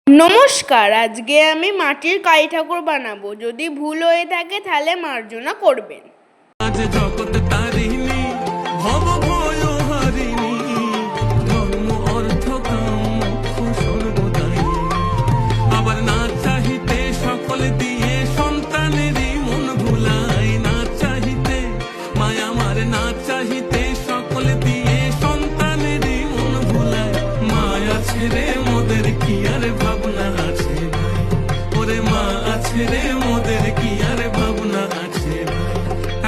নমস্কার, আজকে আমি মাটির কালী ঠাকুর বানাবো। যদি ভুল হয়ে থাকে তাহলে মার্জনা করবেন। আজ জগৎ তারিণী ভব ভয় হারিণী ধর্ম অর্থ কাম মোক্ষ সর্বদায়ী। আবার না চাহিতে সকল দিয়ে সন্তানেরই মন ভুলাই, না চাহিতে মায়া আমার, না চাহিতে সকল দিয়ে সন্তানেরই মন ভুলাই। মায়া ছেড়ে মোদের কি আর ভাবনা আছে ভাই, ওরে মা আছে রে মোদের কি আর ভাবনা আছে ভাই।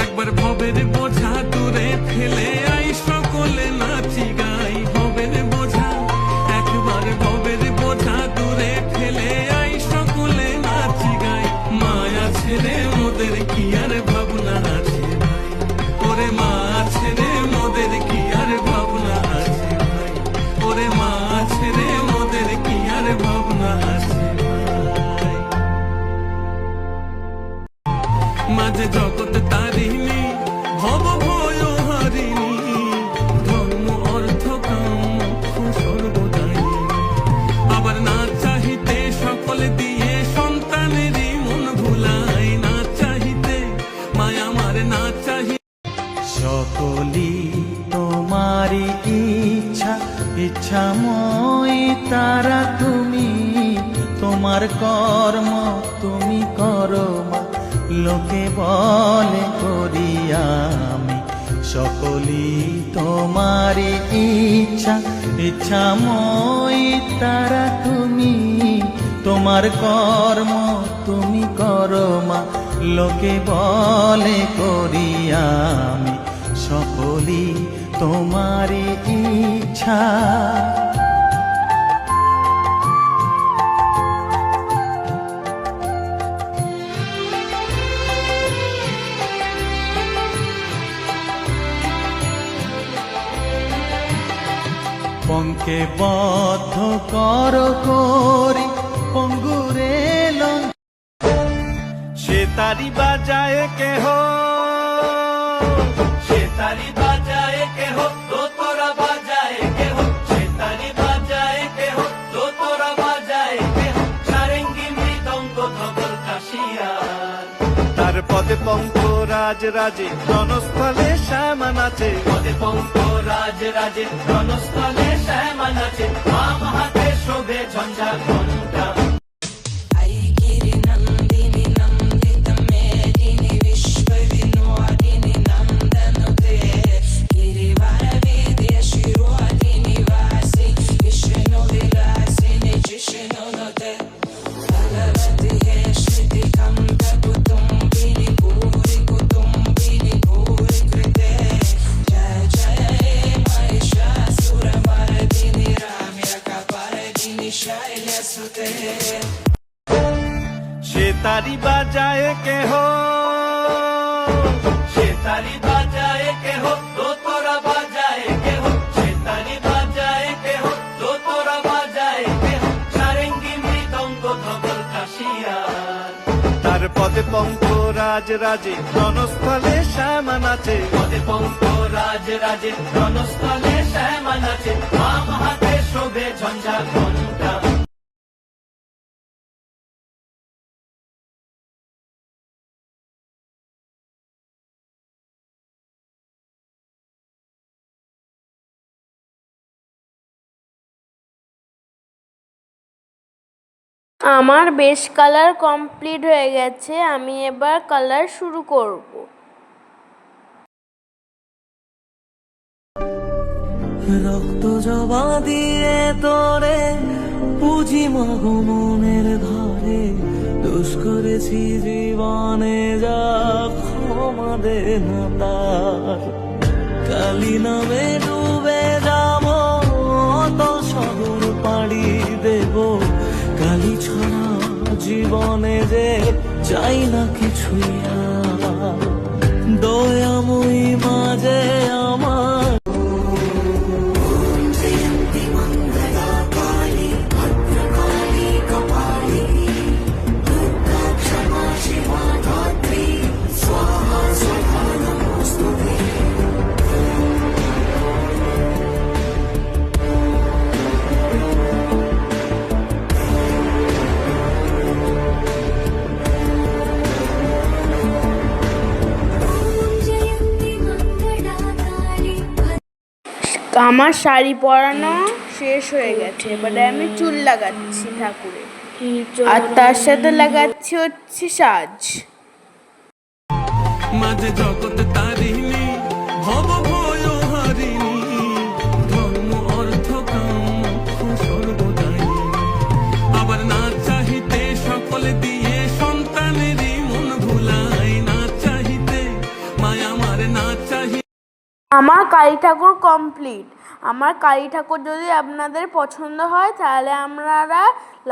একবার ভবের বোঝা দূরে ফেলে আই সকলে নাচি গাই। ভবের বোঝা একবার ভবের বোঝা দূরে ফেলে আই সকলে নাচি গাই। মায়া ছেড়ে মোদের কি আর ভাবনা আছে ভাই, ওরে মা ছেড়ে মোদের কি আর ভাবনা আছে ভাই, ওরে মা ছেড়ে মোদের কি আর ভাবনা আছে ভাই। মাঝে জগৎ তারিণী ভব ভয় হারিণী ধর্ম অর্থ কাম মোক্ষ সর্বদায়ী। আবার না চাহিতে সকল দিয়ে সন্তানেরই মন ভুলাই, না চাহিতে মায়া আমার, না চাহি সকলি তোমারি ইচ্ছা, ইচ্ছাময় তারা তুমি। তোমার কর্ম তুমি করো মা, লোকে বলে করি আমি। সকলি তোমারি ইচ্ছা, ইচ্ছাময় তারা তুমি। তোমার কর্ম তুমি করো মা, লোকে বলে করি আমি। সকলি তোমারি ইচ্ছা। পঙ্কে বদ্ধ কর করি পঙ্গুরে সে তারি বাজায় কেহ, সে তারি বাজায় কেহ, তো তোরা বাজায় কেহ। সে তারি বাজায় কেহ, তো তোরা বাজায় কেহ। সারেঙ্গি মৃদঙ্গ ধবল কাশিয়ার, তার পদে পঙ্ক রাজ রাজে রণস্থলে শ্যামা নাচে। পদে পঙ্ক রাজ রাজে রণস্থলে শ্যামা নাচে। বাম হাতে শোভে ঝঞ্ঝা ঘণ্টা। সে তারি বাজায় কেহ, সে তারি বাজায় কেহ, তো তোরা বাজায় কেহ। সে তারি বাজায় কেহ, তো তোরা বাজায় কেহ। সারেঙ্গি মৃদঙ্গ ধবল কাশিয়ার, তার পদে পঙ্ক রাজ রাজে রণস্থলে শ্যামা নাচে। পদে পঙ্ক রাজ রাজে রণস্থলে শ্যামা নাচে। বাম হাতে শোভে ঝঞ্ঝা ঘণ্টা। আমার বেশ কালার কমপ্লিট হয়ে গেছে। আমি এবার কালার শুরু করব। রক্ত জবা দিয়ে তোরে পুঁজি মাগো মনের ঘরে। দোষ করেছি জীবনে যা ক্ষমা দে না তার। কালি নামে ডুবে যাব অতল সাগর পাড়ি দেব। কালি ছড়া জীবনে যে চাই না কিছুই আর। দয়াময়ী মাঝে আমার তো আমার শাড়ি পরানো শেষ হয়ে গেছে, এবারে আমি চুল লাগাচ্ছি ঠাকুরের, আর তার সাথে লাগাচ্ছি হচ্ছে সাজ। মাঝে জগৎ তারিণী ভব ভয় হারিণী ধর্ম অর্থ কাম মোক্ষ সর্বদায়িনী। আবার না চাহিতে সকল দিয়ে সন্তানেরই মন ভুলাই, না চাহিতে মায়া আমার না চাহি। আমার কালী ঠাকুর কমপ্লিট। আমার কালী ঠাকুর যদি আপনাদের পছন্দ হয় তাহলে আপনারা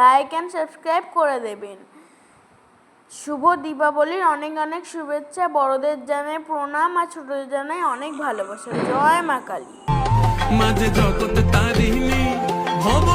লাইক অ্যান্ড সাবস্ক্রাইব করে দেবেন। শুভ দীপাবলির অনেক অনেক শুভেচ্ছা। বড়দের জানাই প্রণাম আর ছোটদের জানাই অনেক ভালোবাসা। জয় মা কালী। মাঝে জগৎ তারিণী ভব